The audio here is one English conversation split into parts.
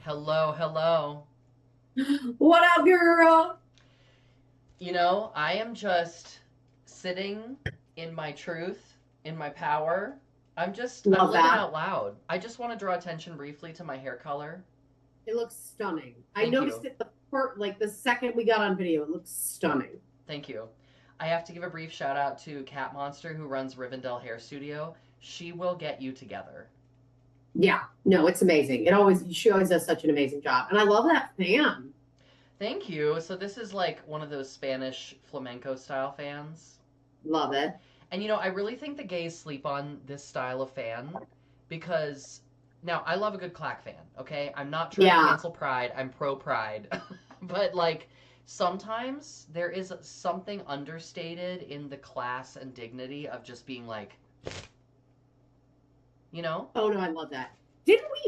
Hello, hello. What up, girl? I am just sitting in my truth, in my power. I'm Love living that. out loud. I just want to draw attention briefly to my hair color. It looks stunning. I Thank noticed you. it the second we got on video. It looks stunning. Thank you. I have to give a brief shout out to Cat Monster who runs Rivendell Hair Studio. She will get you together. Yeah, no, it's amazing. She always does such an amazing job, and I love that fan. Thank you. So this is like one of those Spanish flamenco style fans. Love it. And I really think the gays sleep on this style of fan because now I love a good clack fan, okay? I'm not trying to Yeah. cancel pride, I'm pro pride. But like sometimes there is something understated in the class and dignity of just being like, you know? Oh no, I love that.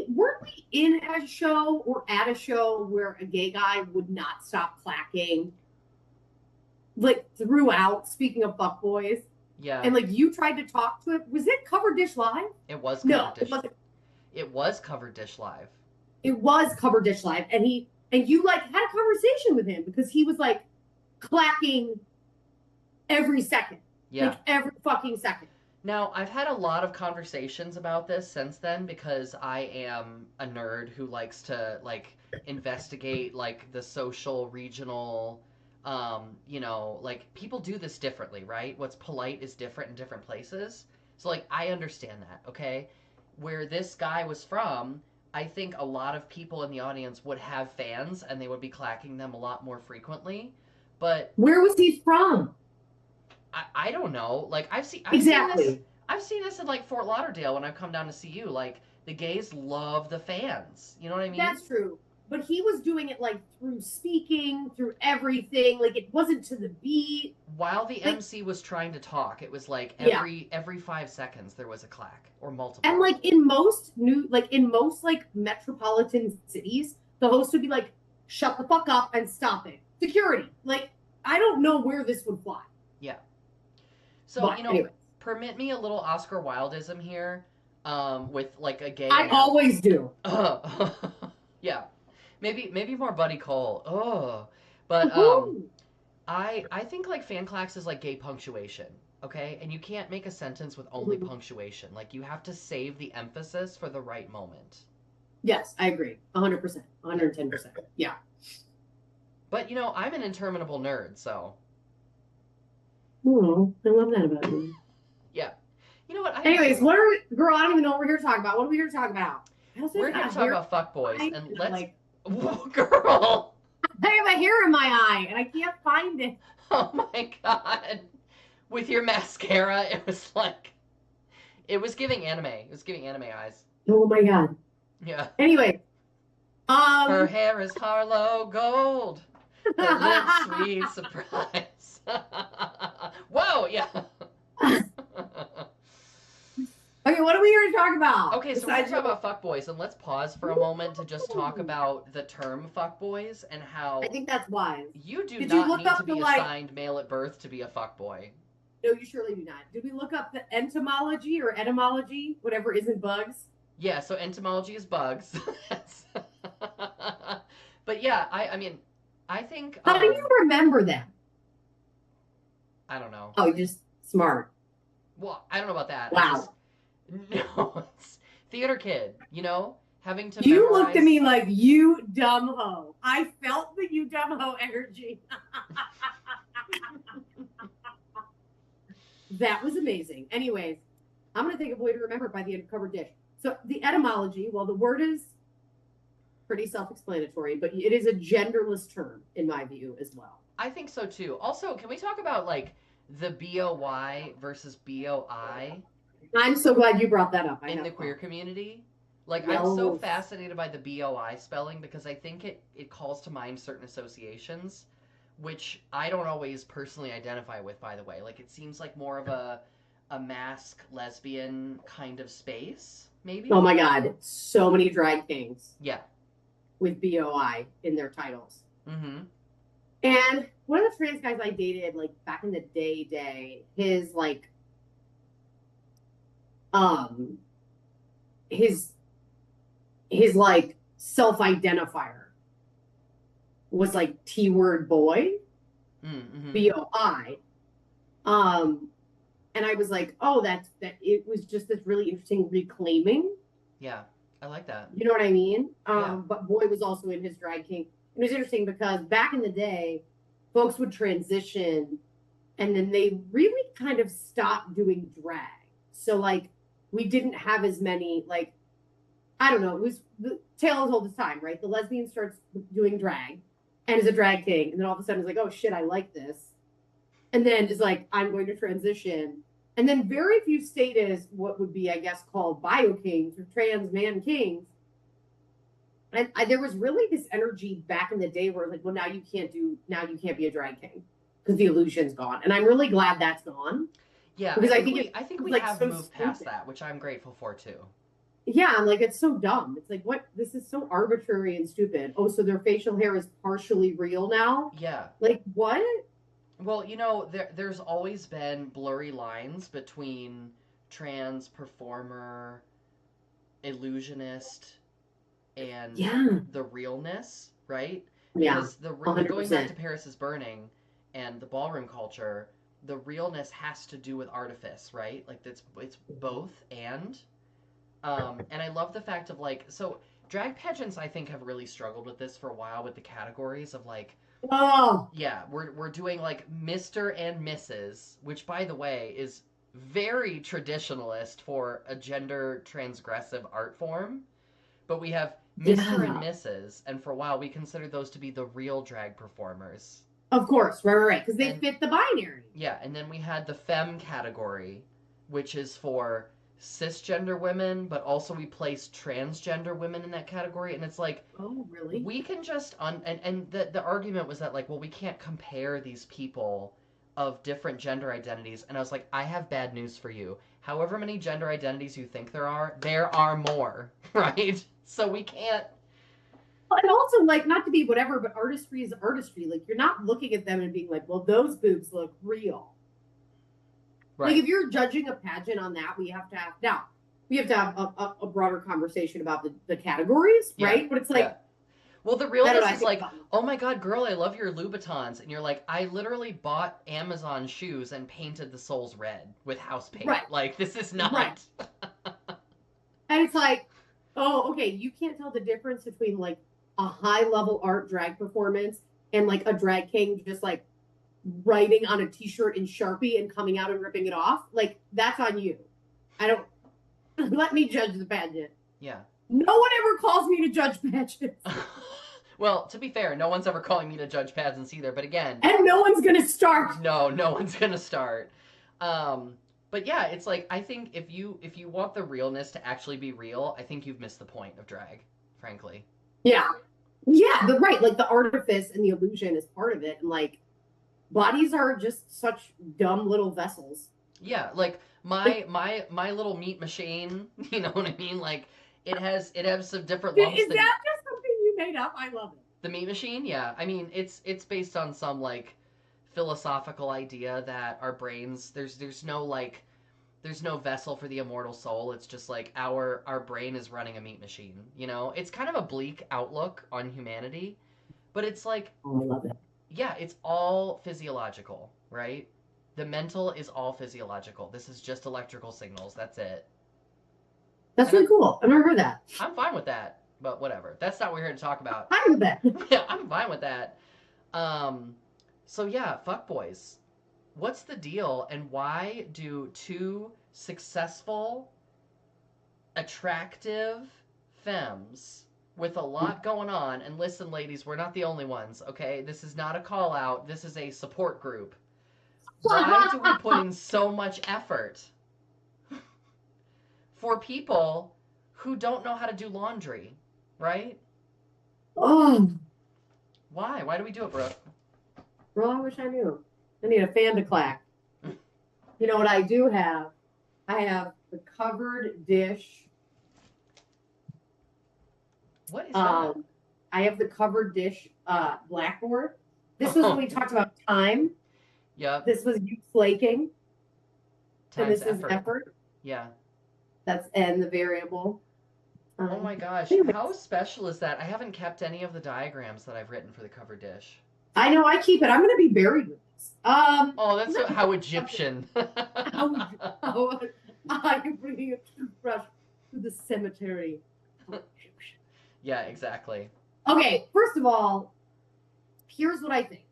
Weren't we in a show or at a show where a gay guy would not stop clacking like throughout? Speaking of fuckboys, Yeah, and like you tried to talk to it. Was it Cover Dish Live? it was No, covered it dish. wasn't. It was covered dish live. It was Cover Dish Live, and you like had a conversation with him because he was like clacking every second, Yeah. like every fucking second. Now, I've had a lot of conversations about this since then because I am a nerd who likes to like investigate like the social regional like people do this differently, right? What's polite is different in different places. So like I understand that, okay? Where this guy was from, I think a lot of people in the audience would have fans and they would be clacking them a lot more frequently. But Where was he from? I don't know. Like Exactly. I've seen this in like Fort Lauderdale when I've come down to see you. Like the gays love the fans. You know what I mean? That's true. But he was doing it like through speaking, through everything. Like it wasn't to the beat. While the Like, MC was trying to talk, it was like yeah. every 5 seconds there was a clack or And multiple. like in most like metropolitan cities, the host would be like, shut the fuck up and stop it. Security. Like, I don't know where this would fly. Yeah. So, But anyway, permit me a little Oscar Wildeism here, with like a gay I announce. always do. Yeah. Maybe more Buddy Cole. Oh. But Woohoo! I think like fan clacks is like gay punctuation, okay? And you can't make a sentence with only punctuation. Like you have to save the emphasis for the right moment. Yes, I agree. 100%. Yeah. 110%. Yeah. But I'm an interminable nerd, so Oh, I love that about you. yeah. You know what? I do Anyways, too. girl, I don't even know what we're here to talk about. What are we here to talk about? We're here to talk about fuck boys, I and am let's. like, Whoa, girl! I have a hair in my eye and I can't find it. Oh my god! With your mascara, it was giving anime. It was giving anime eyes. Oh my God. Yeah. Anyway, Her um, hair is Harlow Gold. Her lips sweet surprise. Whoa, yeah. okay, what are we here to talk about? Okay, so we're gonna Besides talk your, about fuckboys, and let's pause for a moment to just talk about the term fuckboys and I how think that's wise. you do Did you not look need to up the be like, assigned male at birth to be a fuckboy. no, you surely do not. Did we look up the entomology or etymology, whatever isn't bugs? Yeah, so entomology is bugs. But yeah, I mean, I think How do you remember them? I don't know. Oh, you're just smart. Well, I don't know about that. I just Wow. no, it's theater kid, having to You looked at memorize. me like you dumb hoe. I felt the you dumb hoe energy. That was amazing. Anyways, I'm going to think of a way to remember it by the end of covered dish. So the etymology, well, the word is pretty self-explanatory, but it is a genderless term in my view as well. I think so too. Also, can we talk about like the BOY versus BOI I'm so glad you brought that up. I in have the queer thoughts. community? Like I'm so Yes. fascinated by the BOI spelling because I think it calls to mind certain associations which I don't always personally identify with, by the way. Like it seems like more of a mask lesbian kind of space, Oh maybe? my God. So many drag kings Yeah. with BOI in their titles. Mm-hmm. And one of the trans guys I dated, like back in the um, his his like self-identifier was like T word boy, Mm-hmm. BOI. Um, and I was like, oh, that it was just this really interesting reclaiming. Yeah, I like that. You know what I mean? Yeah. But boy was also in his drag king. It was interesting because back in the day, folks would transition and then they really kind of stopped doing drag. So like we didn't have as many like I don't know, it was the tale as old as time, right? The lesbian starts doing drag and is a drag king, and then all of a sudden it's like, oh shit, I like this. And then is like, I'm going to transition. And then very few stayed as what would be, I guess, called bio kings or trans man kings. And there was really this energy back in the day where like, well, now you can't be a drag king because the illusion's gone. And I'm really glad that's gone Yeah, because I think it's I think we like have so moved past stupid. that, which I'm grateful for too. Yeah, I'm like, it's so dumb. It's like, what? This is so arbitrary and stupid. Oh, so their facial hair is partially real now? Yeah. Like, what? Well, there's always been blurry lines between trans performer, illusionist, and Yeah. the realness, right? Yeah. Because the going back 100%. to Paris is Burning and the ballroom culture, the realness has to do with artifice, right? Like it's both and I love the fact of like so drag pageants I think have really struggled with this for a while with the categories of like Oh, yeah, we're doing like Mr. and Mrs., which by the way is very traditionalist for a gender transgressive art form. But we have Mr. and yeah. Mrs., and for a while we considered those to be the real drag performers. Of course. Right, right, right. Because they And fit the binary. yeah, and then we had the femme category, which is for cisgender women, but also we place transgender women in that category, and it's like Oh, really? we can just and the argument was that like well we can't compare these people of different gender identities and I was like I have bad news for you however many gender identities you think there are more right so we can't And also, like, not to be whatever, but artistry is artistry. Like, you're not looking at them and being like, well, those boobs look real. Like, right if you're judging a pageant on that, we have to have a broader conversation about the categories, yeah right? But it's yeah like, well the I don't know. realness I is think like about oh my god girl I love your Louboutins and you're like I literally bought Amazon shoes and painted the soles red with house paint right, like this is right. not And it's like, oh, okay, you can't tell the difference between like a high level art drag performance and like a drag king just like writing on a t-shirt in Sharpie and coming out and ripping it off. Like that's on you. I don't let me judge the pageant. yeah No one ever calls me to judge pageants. well, to be fair, no one's ever calling me to judge pageants either. But again, And no one's gonna start. no one's gonna start. Um, but yeah, it's like I think if you want the realness to actually be real, I think you've missed the point of drag, frankly. Yeah. Yeah, the right, like the artifice and the illusion is part of it. And like bodies are just such dumb little vessels. Yeah, like Like, my little meat machine, you know what I mean? Like it has some different lumps is than that just something you made up? I love it. the meat machine. Yeah, I mean it's based on some like philosophical idea that our brains there's no vessel for the immortal soul. It's just like our brain is running a meat machine. You know, it's kind of a bleak outlook on humanity, but it's like Oh, I love it. yeah, it's all physiological, right? The mental is all physiological. This is just electrical signals. That's it. That's And really cool. I've never heard that. I'm fine with that. But whatever. That's not what we're here to talk about. I with that. Yeah, I'm fine with that. Um, so yeah, fuck boys. What's the deal, and why do two successful, attractive femmes with a lot going on? And listen, ladies, we're not the only ones. Okay, this is not a call out. This is a support group. Why do we put in so much effort for people who don't know how to do laundry, right? Oh, Why? Why do we do it, Brooke? bro, I wish I knew. I need a fan to clack. You know what I do have? I have the covered dish. What is that? I have the covered dish blackboard. This was when we talked about time. Yep. This was you flaking. And Times this is effort. effort. Yeah. That's and the variable. Oh my gosh, how Anyways, special is that? I haven't kept any of the diagrams that I've written for the cover dish. I know I keep it. I'm gonna be buried with this. Oh, that's Let me how tell you Egyptian. something. How I am bringing a toothbrush to the cemetery. Yeah, exactly. Okay, first of all, here's what I think.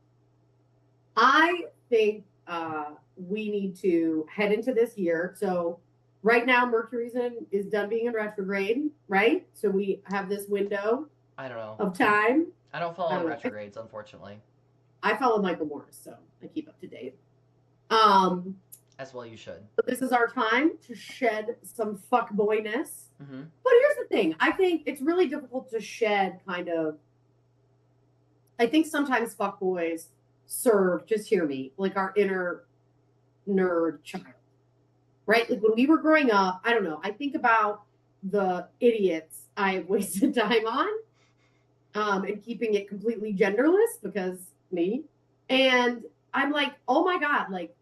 I think we need to head into this year. So right now, Mercury's is done being in retrograde, right? So we have this window I don't know. of time. I don't I follow don't know. retrogrades, unfortunately. I follow Michael Morris, so I keep up to date. Um, As well, you should. but this is our time to shed some fuck boyness. Mm-hmm. But here's the thing: I think it's really difficult to shed kind of. I think sometimes fuck boys serve. Just hear me, like our inner nerd child, right? Like when we were growing up, I don't know. I think about the idiots I wasted time on, and keeping it completely genderless because me. And I'm like, oh my God, like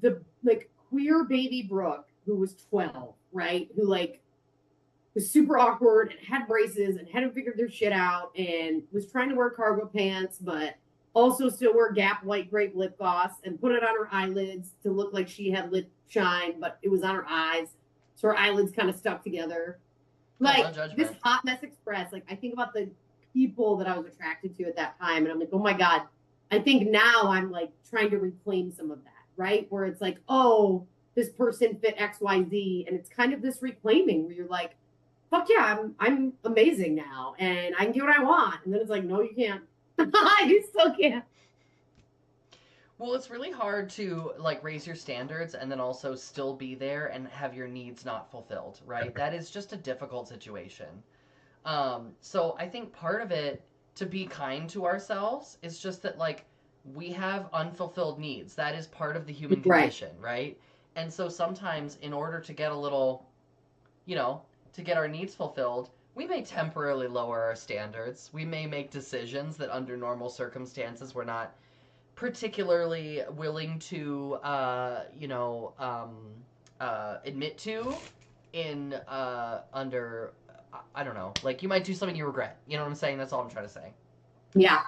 the like queer baby Brooke, who was 12, right? Who like was super awkward and had braces and hadn't figured their shit out and was trying to wear cargo pants, but also still wear Gap white grape lip gloss and put it on her eyelids to look like she had lip shine, but it was on her eyes. So her eyelids kind of stuck together. Cool, no Like this judgment. hot mess express, like I think about the people that I was attracted to at that time, and I'm like, oh my God. I think now I'm like trying to reclaim some of that, right? Where it's like, oh, this person fit XYZ. And it's kind of this reclaiming where you're like, fuck yeah, I'm amazing now and I can do what I want. And then it's like, no, you can't. You still can't. Well, it's really hard to like raise your standards and then also still be there and have your needs not fulfilled, right? That is just a difficult situation. So I think part of it to be kind to ourselves is just that like we have unfulfilled needs. That is part of the human Right. condition, right? And so sometimes in order to get a little, you know, to get our needs fulfilled, we may temporarily lower our standards. We may make decisions that under normal circumstances we're not particularly willing to, admit to in under I don't know. Like you might do something you regret. You know what I'm saying? That's all I'm trying to say. Yeah.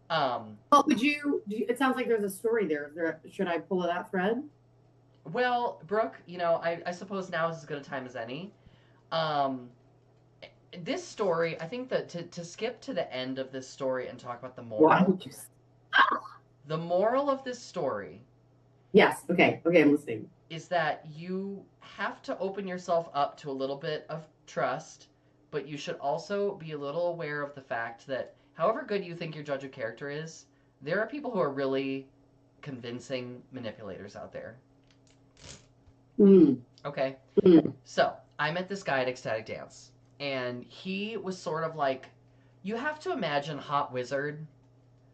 Um, Well, it sounds like there's a story there. Should I pull that thread? well, Brooke, I suppose now is as good a time as any. Um, this story, I think that to skip to the end of this story and talk about the Why moral, would you? the moral of this story Yes. Okay. Okay. I'm listening. is that you have to open yourself up to a little bit of trust, but you should also be a little aware of the fact that however good you think your judge of character is, there are people who are really convincing manipulators out there. Mm, Okay? mm. So, I met this guy at Ecstatic Dance, and he was sort of like you have to imagine Hot Wizard,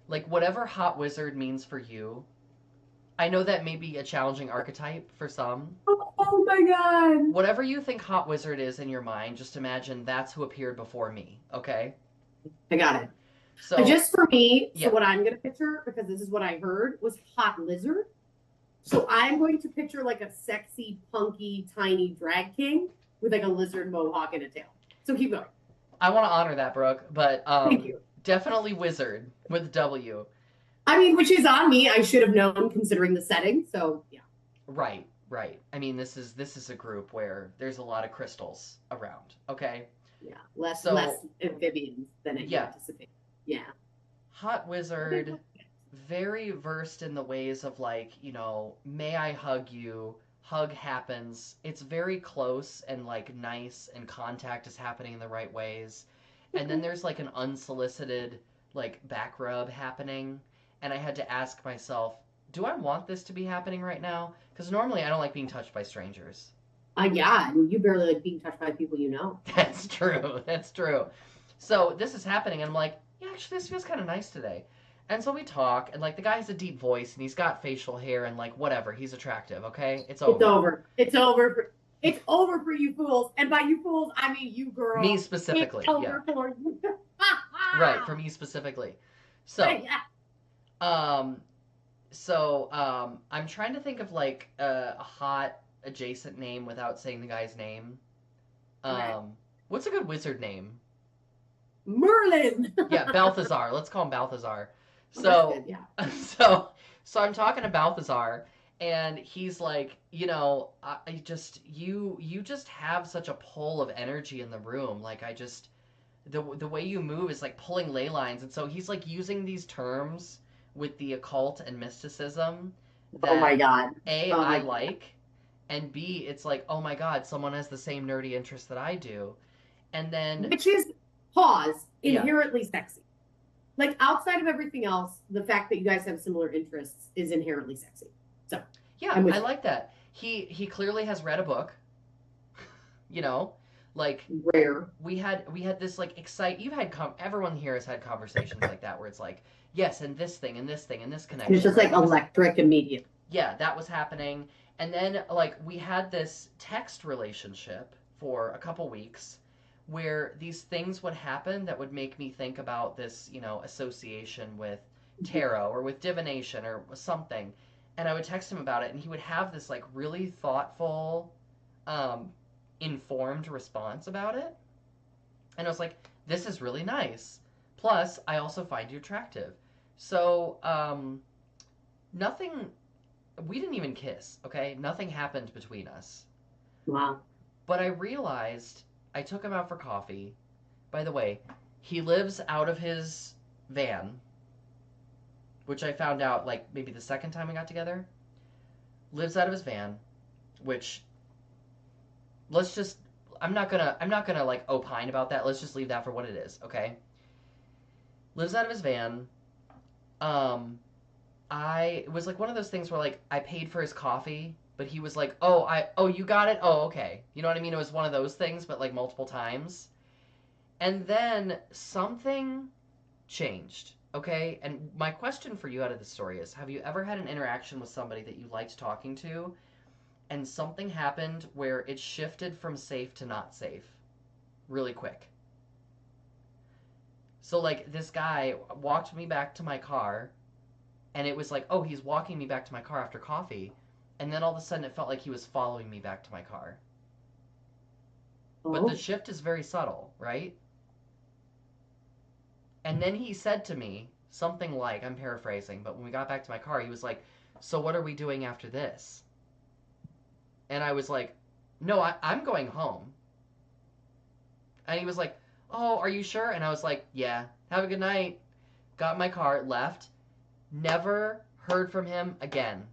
like whatever Hot Wizard means for you. I know that may be a challenging archetype for some. Oh my God. Whatever you think Hot Wizard is in your mind, just imagine that's who appeared before me, okay? I got it. So, Just for me, so yeah, what I'm going to picture, because this is what I heard, was hot lizard. So I'm going to picture like a sexy, punky, tiny drag king with like a lizard mohawk and a tail. So keep going. I want to honor that, Brooke, but Thank you. definitely Wizard with W. I mean, which is on me. I should have known considering the setting. So yeah. Right, right. I mean, this is a group where there's a lot of crystals around, okay? Yeah. Less So, amphibians than you yeah, anticipate. Yeah. Hot Okay. Wizard, very versed in the ways of like, may I hug you? Hug happens. It's very close and like nice, and contact is happening in the right ways. And then Okay. there's like an unsolicited like back rub happening. And I had to ask myself, do I want this to be happening right now? Because normally I don't like being touched by strangers. Yeah. I mean, you barely like being touched by people you know. That's true. That's true. So this is happening, and I'm like, yeah, actually, this feels kind of nice today. And so we talk, and like the guy has a deep voice, and he's got facial hair, and like whatever, he's attractive. Okay, it's It's over. over. It's over. It's over for you fools. And by you fools, I mean you Me girl. It's specifically, yeah, over for you. right, for me specifically. So, Yeah. um, I'm trying to think of like a hot adjacent name without saying the guy's name. Okay. Um, What's a good wizard name? Merlin. Yeah, Balthazar. Let's call him Balthazar. Oh, that's So, good. Yeah. so, so I'm talking to Balthazar, and he's like, I just you just have such a pull of energy in the room. Like I just the way you move is like pulling ley lines, and so he's like using these terms with the occult and mysticism Oh my that God. A Oh I my God. like, and B it's like, oh my God, someone has the same nerdy interest that I do, and then Which is, pause, yeah. inherently sexy. Like outside of everything else, the fact that you guys have similar interests is inherently sexy. So Yeah, I'm I with like that. He clearly has read a book, you know? Like you. Rare. we had this like excite you've had everyone here has had conversations like that where it's like, yes, and this thing and this thing and this And it's connection, just right? like That was electric immediately. yeah, that was happening. And then like we had this text relationship for a couple weeks where these things would happen that would make me think about this, association with tarot or with divination or something. And I would text him about it and he would have this like really thoughtful, um, informed response about it. And I was like, this is really nice. Plus, I also find you attractive. So, nothing we didn't even kiss, okay? Nothing happened between us. Wow. But I realized I took him out for coffee. By the way, he lives out of his van, which I found out like maybe the second time we got together. Lives out of his van, which let's just I'm not gonna like opine about that. Let's just leave that for what it is, okay? Lives out of his van. Um it was like one of those things where like I paid for his coffee, but he was like, "Oh, you got it? Oh, okay." You know what I mean? It was one of those things, but like multiple times. And then something changed, okay? And my question for you out of this story is, have you ever had an interaction with somebody that you liked talking to and something happened where it shifted from safe to not safe really quick? So like this guy walked me back to my car and it was like, oh, he's walking me back to my car after coffee, and then all of a sudden it felt like he was following me back to my car. But the Oh. shift is very subtle, right? And then he said to me something like, I'm paraphrasing, but when we got back to my car, he was like, so what are we doing after this? And I was like, no, I'm going home. And he was like, oh, are you sure? And I was like, yeah, have a good night. Got in my car, left, never heard from him again.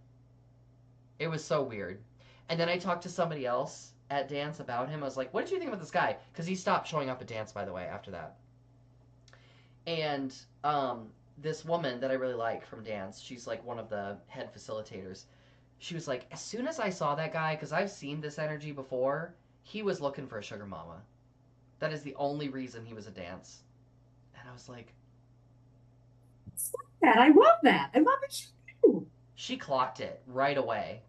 It was so weird. And then I talked to somebody else at dance about him. I was like, what did you think about this guy? Because he stopped showing up at dance, by the way, after that. And this woman that I really like from dance, she's like one of the head facilitators. She was like, as soon as I saw that guy, because I've seen this energy before, he was looking for a sugar mama. That is the only reason he was at dance. And I was like, That I love that. I love it too. she clocked it right away.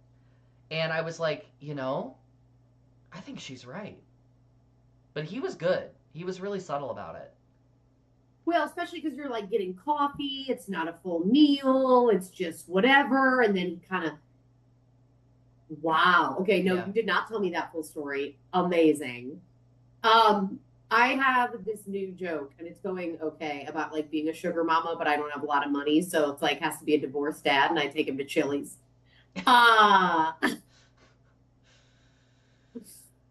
And I was like, I think she's right. But he was good. He was really subtle about it. Well, especially because you're like getting coffee, it's not a full meal, it's just whatever. And then kind of, wow. Okay, no, Yeah. you did not tell me that full story. Amazing. Um, I have this new joke, and it's going okay about like being a sugar mama, but I don't have a lot of money, so it's like has to be a divorced dad, and I take him to Chili's. Uh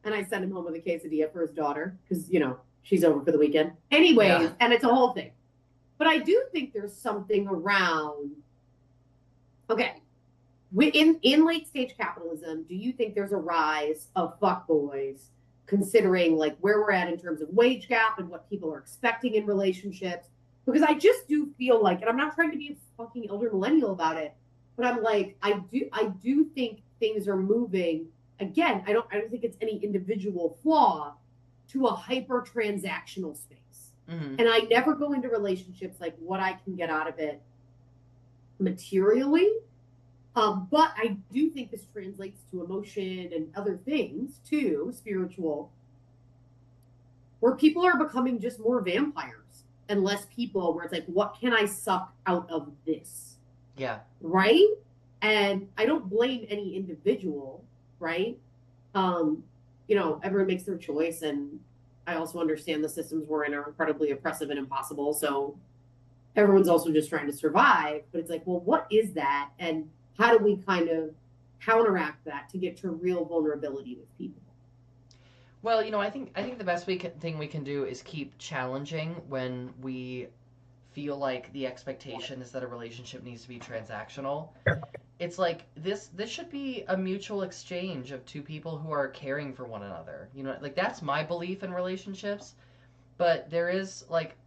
and I send him home with a quesadilla for his daughter because she's over for the weekend. Yeah. Anyways, and it's a whole thing. But I do think there's something around. Okay, in late stage capitalism, do you think there's a rise of fuckboys, considering like where we're at in terms of wage gap and what people are expecting in relationships? Because I just do feel like, and I'm not trying to be a fucking elder millennial about it, but I'm like, I do think things are moving. Again, I don't think it's any individual flaw to a hyper transactional space. Mm-hmm. And I never go into relationships like what I can get out of it materially. But I do think this translates to emotion and other things too, spiritual, where people are becoming just more vampires and less people, where it's like, what can I suck out of this? Yeah. Right? And I don't blame any individual, right? Everyone makes their choice, and I also understand the systems we're in are incredibly oppressive and impossible. So everyone's also just trying to survive. But it's like, well, what is that? And how do we kind of counteract that to get to real vulnerability with people? Well, I think the best thing we can do is keep challenging when we feel like the expectation is that a relationship needs to be transactional. It's like this should be a mutual exchange of two people who are caring for one another. Like that's my belief in relationships, but there is like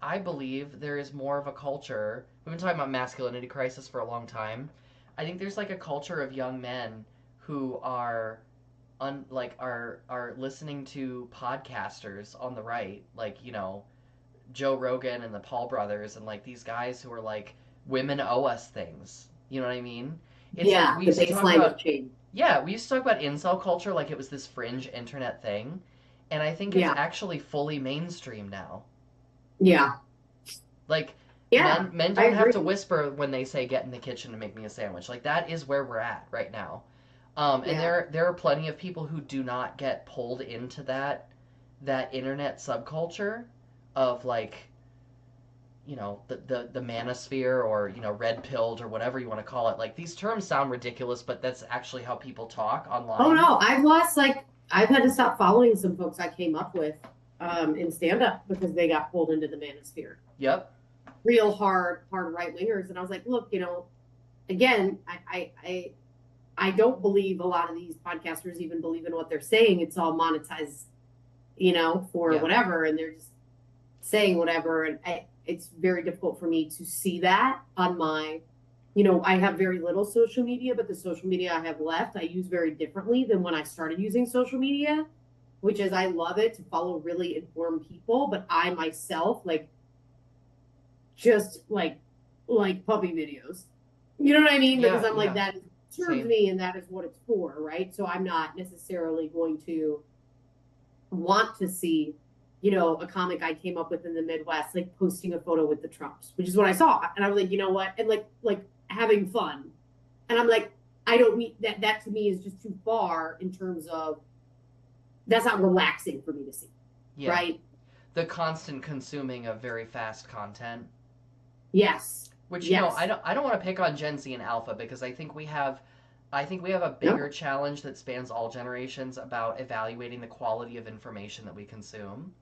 I believe there is more of a culture. We've been talking about masculinity crisis for a long time. I think there's like a culture of young men who are are listening to podcasters on the right, like, Joe Rogan and the Paul brothers and like these guys who are like women owe us things. You know what I mean? It's like Yeah, we the used to talk baseline of about change. yeah, we used to talk about incel culture like it was this fringe internet thing, and I think it's Yeah, actually fully mainstream now. yeah, Like yeah. men I don't have agree. to whisper when they say get in the kitchen and make me a sandwich. Like that is where we're at right now. And Yeah, there are plenty of people who do not get pulled into that internet subculture of like the manosphere or red pilled or whatever you want to call it. Like these terms sound ridiculous, but that's actually how people talk oh online. no, I've lost like I've had to stop following some folks I came up with in stand up because they got pulled into the manosphere. Yep. Real hard right wingers. And I was like, look, again, I don't believe a lot of these podcasters even believe in what they're saying. It's all monetized, for Yeah. whatever, and they're just saying whatever. And it's very difficult for me to see that on my I have very little social media, but the social media I have left, I use very differently than when I started using social media, which is I love it to follow really informed people, but I myself like just like puppy videos. You know what I mean? Because Yeah. I'm like Yeah. that serves Same. me and that is what it's for, right? So I'm not necessarily going to want to see a comic I came up with in the Midwest, like posting a photo with the Trumps, which is what I saw. And I was like, you know what? And like having fun. And I'm like, I don't mean that to me is just too far in terms of that's not relaxing for me to see. Yeah. Right? The constant consuming of very fast content. Yes. Which Yes. I don't want to pick on Gen Z and Alpha because I think we have a bigger No. challenge that spans all generations about evaluating the quality of information that we consume.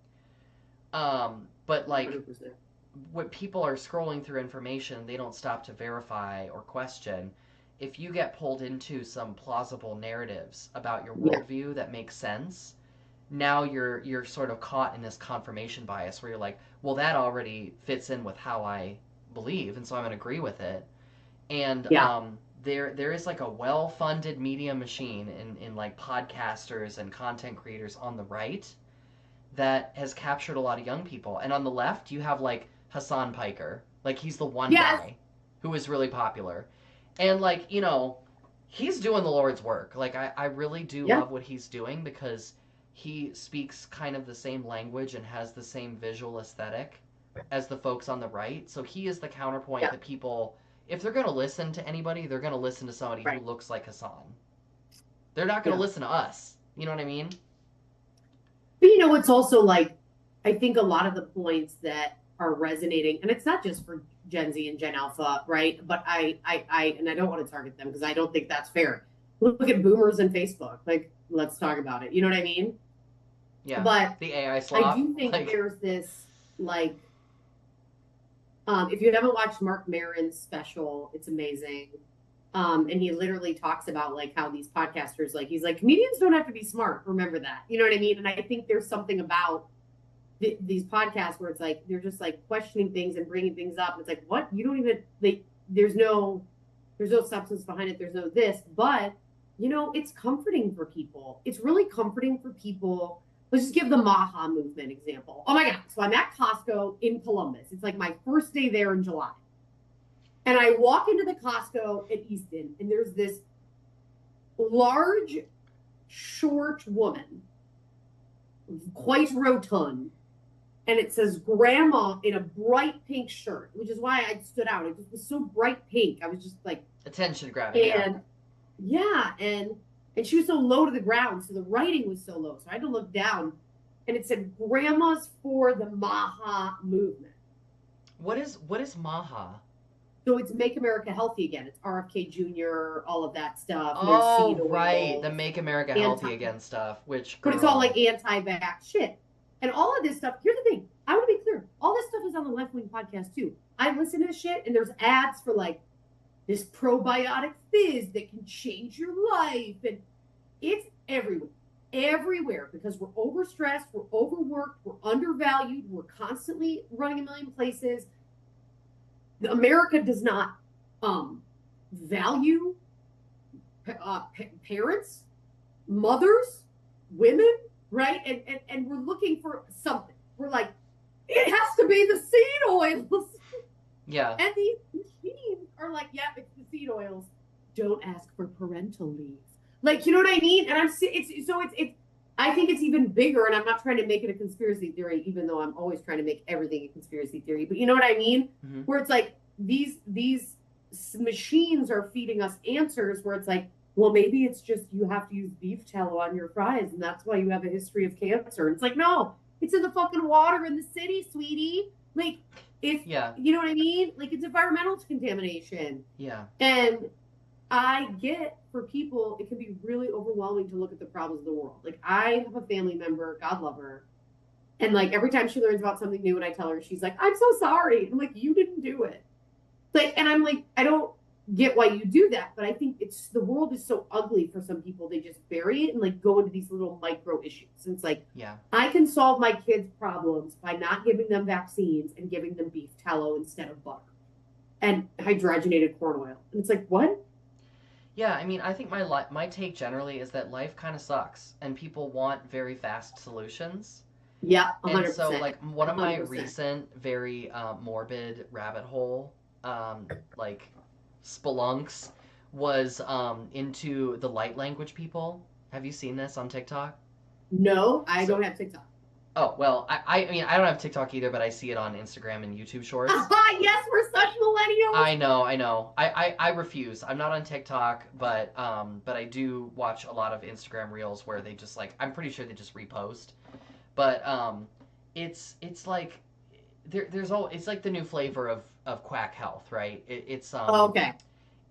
But like 100%. when people are scrolling through information, they don't stop to verify or question. If you get pulled into some plausible narratives about your Yeah. worldview that makes sense, now you're sort of caught in this confirmation bias where you're like, well, that already fits in with how I believe, and so I'm going to agree with it. And Yeah. there is like a well funded media machine in like podcasters and content creators on the right that has captured a lot of young people. And on the left, you have like Hassan Piker. Like he's the one Yes. guy who is really popular. And like, he's doing the Lord's work. Like I really do Yeah. love what he's doing because he speaks kind of the same language and has the same visual aesthetic as the folks on the right. So he is the counterpoint Yeah. that people if they're going to listen to anybody, they're going to listen to somebody who Right. looks like Hassan. They're not going to Yeah. listen to us. You know what I mean? But it's also like I think a lot of the points that are resonating, and it's not just for Gen Z and Gen Alpha, right? But and I don't want to target them because I don't think that's fair. Look at boomers and Facebook. Like, let's talk about it. You know what I mean? Yeah. But The AI I sloth. do think Like, there's this like, if you haven't watched Mark Maron's special, it's amazing. And he literally talks about like how these podcasters, like he's like comedians don't have to be smart. Remember that, you know what I mean? And I think there's something about these podcasts where it's like they're just like questioning things and bringing things up. And it's like, what? You don't even there's no substance behind it. There's no this, but it's comforting for people. It's really comforting for people. Let's just give the Maha movement example. Oh my God. So I'm at Costco in Columbus. It's like my first day there in July. And I walk into the Costco at Easton, and there's this large, short woman, quite rotund, and it says grandma in a bright pink shirt, which is why I stood out. It just was so bright pink. I was just like, attention grabbing, yeah. and yeah, and she was so low to the ground, so the writing was so low. So I had to look down. and it said Grandmas for the Maha movement. What is Maha? So it's Make America Healthy Again. It's RFK Jr., all of that stuff. No seed Oh, right, the oils, Make America anti, Healthy Again stuff. Which but it's all girl? like anti-vax shit. And all of this stuff. Here's the thing. I want to be clear. All this stuff is on the Left Wing podcast too. I listen to this shit, and there's ads for like this probiotic fizz that can change your life, and it's everywhere because we're overstressed, we're overworked, we're undervalued, we're constantly running a million places. America does not value parents, mothers, women, right? And we're looking for something. We're like, it has to be the seed oils. Yeah. And these machines are like, yeah, it's the seed oils. Don't ask for parental leave. Like, you know what I mean? And it's I think it's even bigger, and I'm not trying to make it a conspiracy theory, even though I'm always trying to make everything a conspiracy theory. But you know what I mean? Mm-hmm. Where it's like these machines are feeding us answers where it's like, well, maybe it's just you have to use beef tallow on your fries, and that's why you have a history of cancer. And it's like, no, it's in the fucking water in the city, sweetie. Like, if Yeah. you know what I mean? Like, it's environmental contamination. Yeah. And I get for people, it can be really overwhelming to look at the problems of the world. Like, I have a family member, God love her. And like every time she learns about something new and I tell her, she's like, I'm so sorry. I'm like, you didn't do it. Like, and I'm like, I don't get why you do that, but I think it's the world is so ugly for some people, they just bury it and like go into these little micro issues. And it's like, Yeah. I can solve my kids' problems by not giving them vaccines and giving them beef tallow instead of butter and hydrogenated corn oil. And it's like, what? Yeah, I mean, I think my take generally is that life kind of sucks, and people want very fast solutions. Yeah, And so, 100%. like, one of my 100%. recent, very morbid rabbit hole, like, spelunks was into the light language people. Have you seen this on TikTok? No, I So, don't have TikTok. oh, well, I mean, I don't have TikTok either, but I see it on Instagram and YouTube Shorts. Yes, we're such millennials. I know, I know. I refuse. I'm not on TikTok, but I do watch a lot of Instagram reels where they just like I'm pretty sure they just repost. But it's like there's all it's like the new flavor of quack health, right? Okay.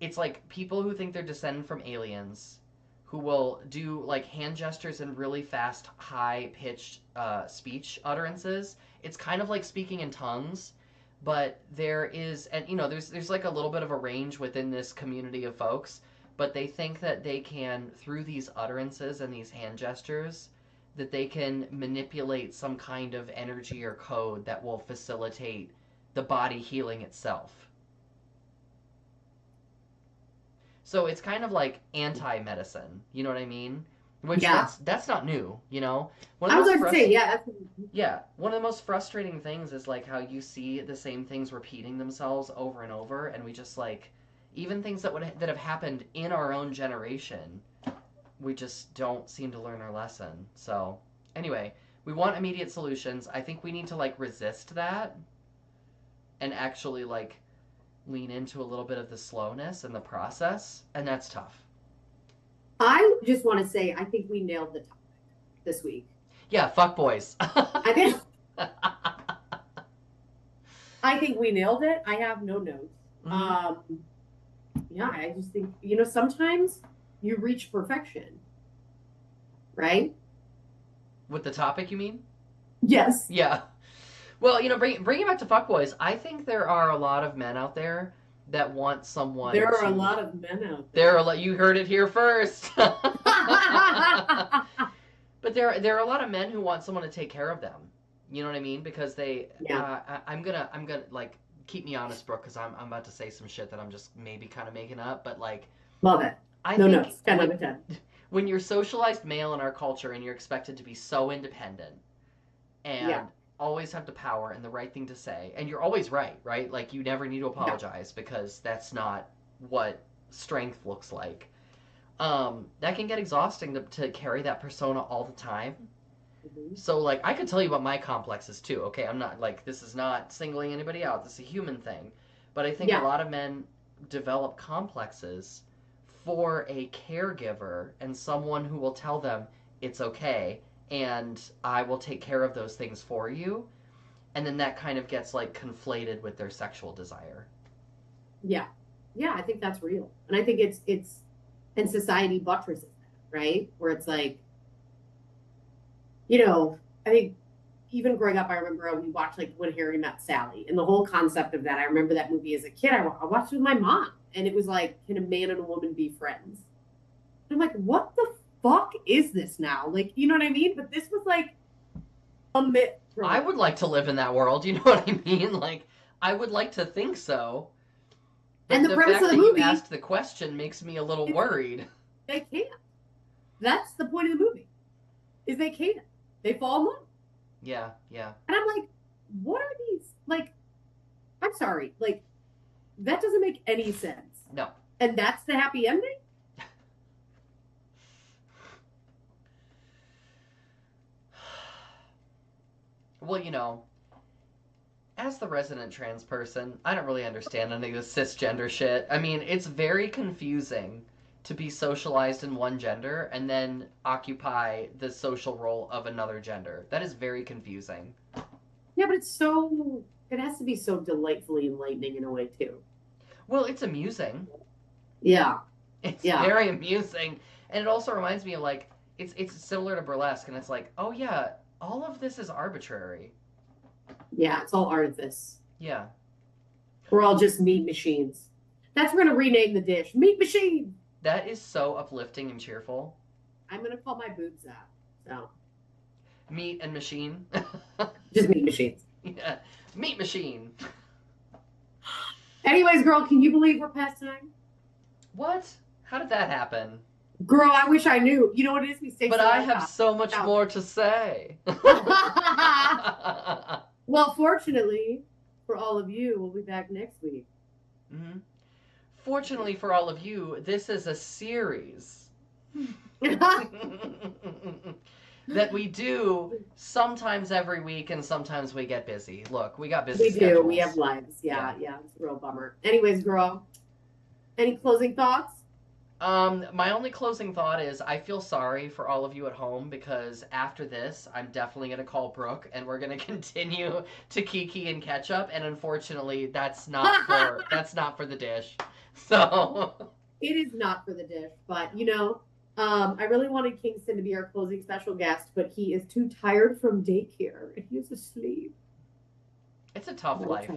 It's like people who think they're descended from aliens who will do like hand gestures and really fast, high pitched speech utterances. It's kind of like speaking in tongues, but there is, and there's like a little bit of a range within this community of folks, but they think that they can, through these utterances and these hand gestures, that they can manipulate some kind of energy or code that will facilitate the body healing itself. So it's kind of like anti-medicine, you know what I mean? Which Yeah. that's not new, you know. One of I the was most going to say, frust- yeah. yeah, one of the most frustrating things is like how you see the same things repeating themselves over and over, and we just like even things that have happened in our own generation, we just don't seem to learn our lesson. So anyway, we want immediate solutions. I think we need to like resist that and actually like lean into a little bit of the slowness and the process, and that's tough. I just want to say, I think we nailed the topic this week. Yeah, fuck boys. I think I think we nailed it. I have no notes. Mhm. Yeah, I just think sometimes you reach perfection, right? With the topic, you mean? Yes. Yeah. Well, bring it back to fuckboys. I think there are a lot of men out there that want someone There are a to. lot of men out There there. are a lot. You heard it here first. But there are a lot of men who want someone to take care of them. You know what I mean? Because they. Yeah. I'm gonna like keep me honest, Brooke, because I'm about to say some shit that I'm just maybe kind of making up. But like, Love it. I No think notes. 10 out of 10. when you're socialized male in our culture and you're expected to be so independent and Yeah. always have the power and the right thing to say, and you're always right, right? Like you never need to Yeah. apologize because that's not what strength looks like. That can get exhausting to carry that persona all the time. Mhm. So like I could tell you about my complexes too. Okay, I'm not like this is not singling anybody out. This is a human thing, but I think a Yeah. lot of men develop complexes for a caregiver and someone who will tell them it's okay and I will take care of those things for you. And then that kind of gets like conflated with their sexual desire. Yeah. Yeah, I think that's real. And I think it's and society buttresses that, right? Where it's like, I think even growing up, I remember we watched like When Harry Met Sally, and the whole concept of that. I remember that movie as a kid. I watched it with my mom, and it was like, can a man and a woman be friends? And I'm like, what the fuck is this now? Like, you know what I mean? But this was like a myth. I would like to live in that world. You know what I mean? Like, I would like to think so. And But the the premise fact of the that you movie, asked the question makes me a little worried. they can't. That's the point of the movie. Is they can't. They fall in love. Yeah, yeah. And I'm like, what are these? Like, I'm sorry. Like, that doesn't make any sense. No. And that's the happy ending? Well, as the resident trans person, I don't really understand any of this cisgender shit. I mean, it's very confusing to be socialized in one gender and then occupy the social role of another gender. That is very confusing. Yeah, but it has to be so delightfully enlightening in a way, too. Well, it's amusing. Yeah. It's Yeah. very amusing. And it also reminds me of like, it's similar to burlesque, and it's like, oh yeah, all of this is arbitrary. Yeah, it's all artifice. Yeah. We're all just meat machines. We're going to rename the dish. Meat machine! That is so uplifting and cheerful. I'm going to call my boobs that. So. Meat and machine. Just meat machines. Yeah. Meat machine. Anyways, girl, can you believe we're past time? What? How did that happen? Girl, I wish I knew. You know what it is? We stay But so I have so much more to say. Well, fortunately for all of you, we'll be back next week. Mm-hmm. Fortunately for all of you, this is a series that we do sometimes every week, and sometimes we get busy. Look, we got busy schedules. We have lives. Yeah, it's a real bummer. Anyways, girl, any closing thoughts? My only closing thought is I feel sorry for all of you at home, because after this, I'm definitely going to call Brooke and we're going to continue to kiki and catch up. And unfortunately, that's not for the dish. So it is not for the dish, but I really wanted Kingston to be our closing special guest, but he is too tired from daycare and he's asleep. It's a tough life.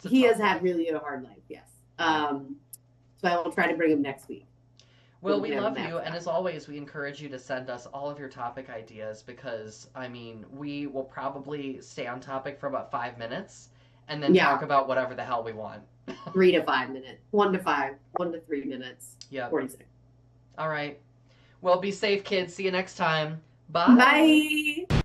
He has had really a hard life. Yes. So I will try to bring him next week. Well, we love you, and as always, we encourage you to send us all of your topic ideas, because, I mean, we will probably stay on topic for about 5 minutes, and then talk about whatever the hell we want. 3 to 5 minutes. 1 to 5. 1 to 3 minutes. Yeah. 46. All right. Well, be safe, kids. See you next time. Bye. Bye.